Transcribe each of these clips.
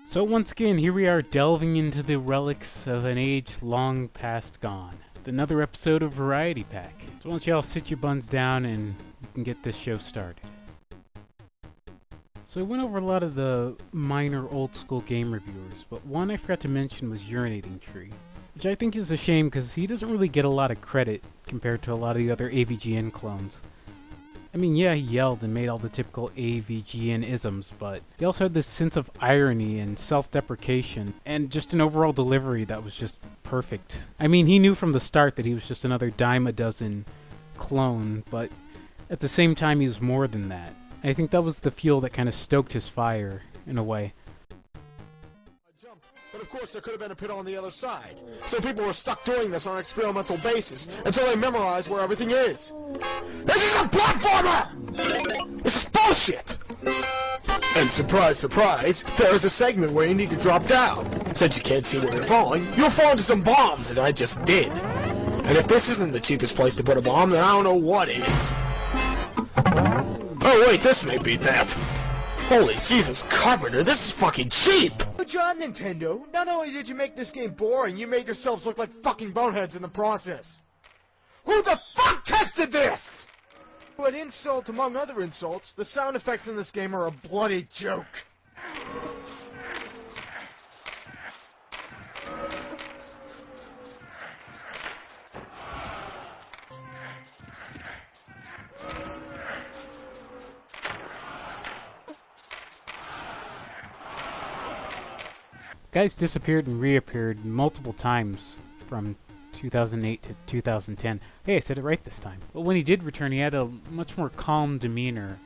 So once again, here we are delving into the relics of an age long past gone. With another episode of Variety Pack. So why don't y'all sit your buns down and we can get this show started. So I went over a lot of the minor old school game reviewers, but one I forgot to mention was Urinatingtree, which I think is a shame because he doesn't really get a lot of credit compared to a lot of the other AVGN clones. I mean, yeah, he yelled and made all the typical AVGN-isms, but he also had this sense of irony and self-deprecation, and just an overall delivery that was just perfect. I mean, he knew from the start that he was just another dime-a-dozen clone, but at the same time he was more than that. I think that was the fuel that kind of stoked his fire, in a way. But of course there could have been a pit on the other side. So people were stuck doing this on an experimental basis until they memorized where everything is. This is a platformer! This is bullshit! And surprise, surprise, there is a segment where you need to drop down. Since you can't see where you're falling, you'll fall into some bombs, as I just did. And if this isn't the cheapest place to put a bomb, then I don't know what is. Oh wait, this may be that. Holy Jesus, Carpenter, this is fucking cheap! Good job, Nintendo. Not only did you make this game boring, you made yourselves look like fucking boneheads in the process. Who the fuck tested this? But insult among other insults, the sound effects in this game are a bloody joke. Guys disappeared and reappeared multiple times from 2008 to 2010. Hey, I said it right this time. But when he did return, he had a much more calm demeanor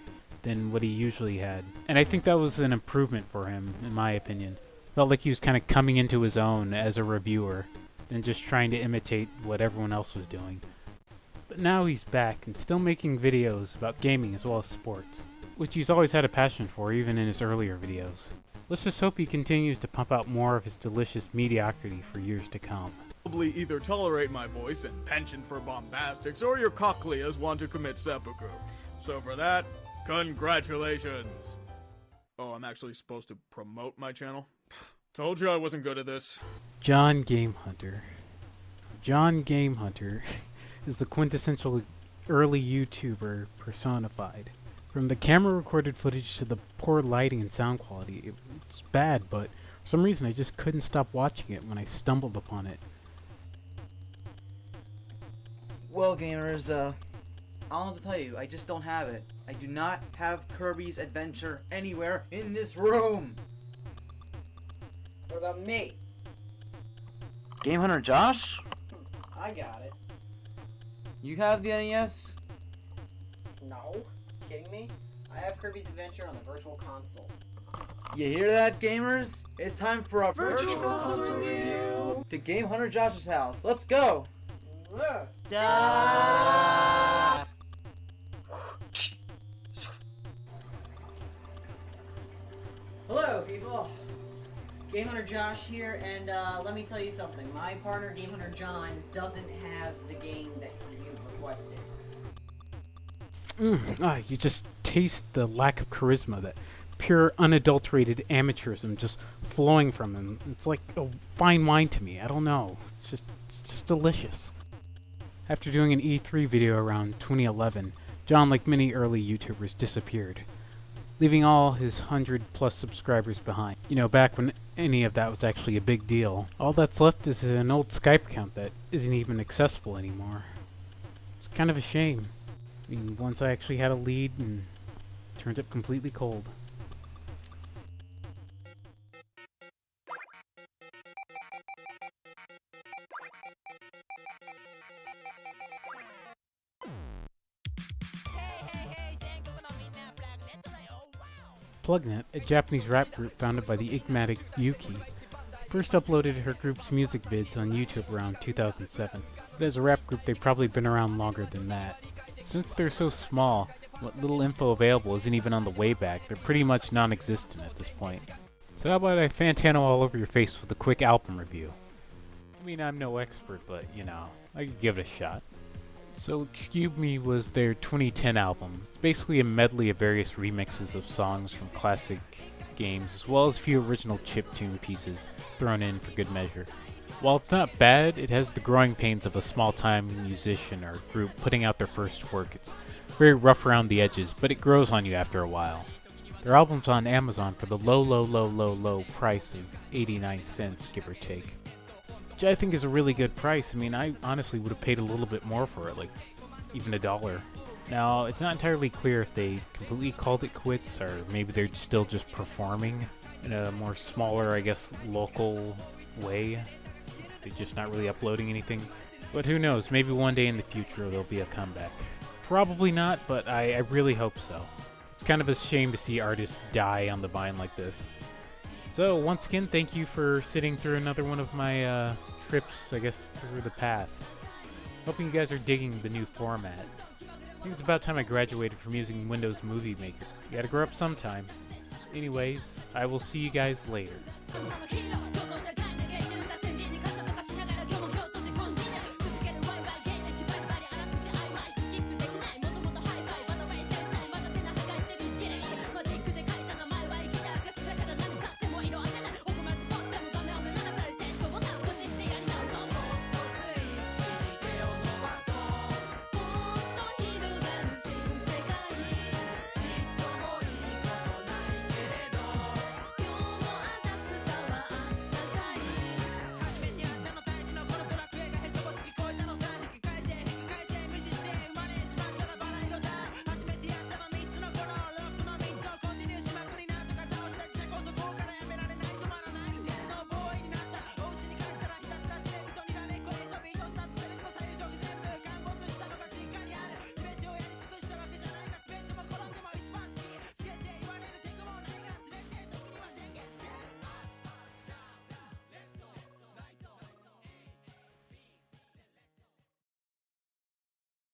than what he usually had. And I think that was an improvement for him, in my opinion. Felt like he was kind of coming into his own as a reviewer, than just trying to imitate what everyone else was doing. But now he's back and still making videos about gaming as well as sports, which he's always had a passion for, even in his earlier videos. Let's just hope he continues to pump out more of his delicious mediocrity for years to come. Probably either tolerate my voice and penchant for bombastics, or your cochleas want to commit seppuku. So for that, congratulations! Oh, I'm actually supposed to promote my channel? Told you I wasn't good at this. JohnGameHunter. JohnGameHunter is the quintessential early YouTuber personified. From the camera-recorded footage to the poor lighting and sound quality, it's bad, but for some reason I just couldn't stop watching it when I stumbled upon it. Well, gamers, I don't know what to tell you. I just don't have it. I do not have Kirby's Adventure anywhere in this room. What about me? Game Hunter Josh? I got it. You have the NES? No. Kidding me? I have Kirby's Adventure on the Virtual Console. You hear that, gamers? It's time for a Virtual Console review to Game Hunter Josh's house. Let's go! Hello, people! Game Hunter Josh here, and let me tell you something. My partner, Game Hunter John, doesn't have the game that you've requested. You just taste the lack of charisma, that pure, unadulterated amateurism just flowing from him. It's like a fine wine to me. I don't know. It's just delicious. After doing an E3 video around 2011, John, like many early YouTubers, disappeared, leaving all his 100+ subscribers behind. You know, back when any of that was actually a big deal. All that's left is an old Skype account that isn't even accessible anymore. It's kind of a shame. I mean, once I actually had a lead and turned up completely cold. Plugnet, a Japanese rap group founded by the enigmatic Yuki, first uploaded her group's music vids on YouTube around 2007. But as a rap group, they've probably been around longer than that. Since they're so small, what little info available isn't even on the Wayback. They're pretty much non-existent at this point. So how about I Fantano all over your face with a quick album review? I mean, I'm no expert, but, you know, I could give it a shot. So Excuse Me was their 2010 album. It's basically a medley of various remixes of songs from classic games, as well as a few original chiptune pieces thrown in for good measure. While it's not bad, it has the growing pains of a small-time musician or group putting out their first work. It's very rough around the edges, but it grows on you after a while. Their album's on Amazon for the low price of 89 cents, give or take. Which I think is a really good price. I mean, I honestly would have paid a little bit more for it, like even $1. Now, it's not entirely clear if they completely called it quits, or maybe they're still just performing in a more smaller, I guess, local way. They're just not really uploading anything. But who knows, maybe one day in the future there'll be a comeback. Probably not, but I really hope so. It's kind of a shame to see artists die on the vine like this. So, once again, thank you for sitting through another one of my trips, I guess, through the past. Hoping you guys are digging the new format. I think it's about time I graduated from using Windows Movie Maker. You gotta grow up sometime. Anyways, I will see you guys later.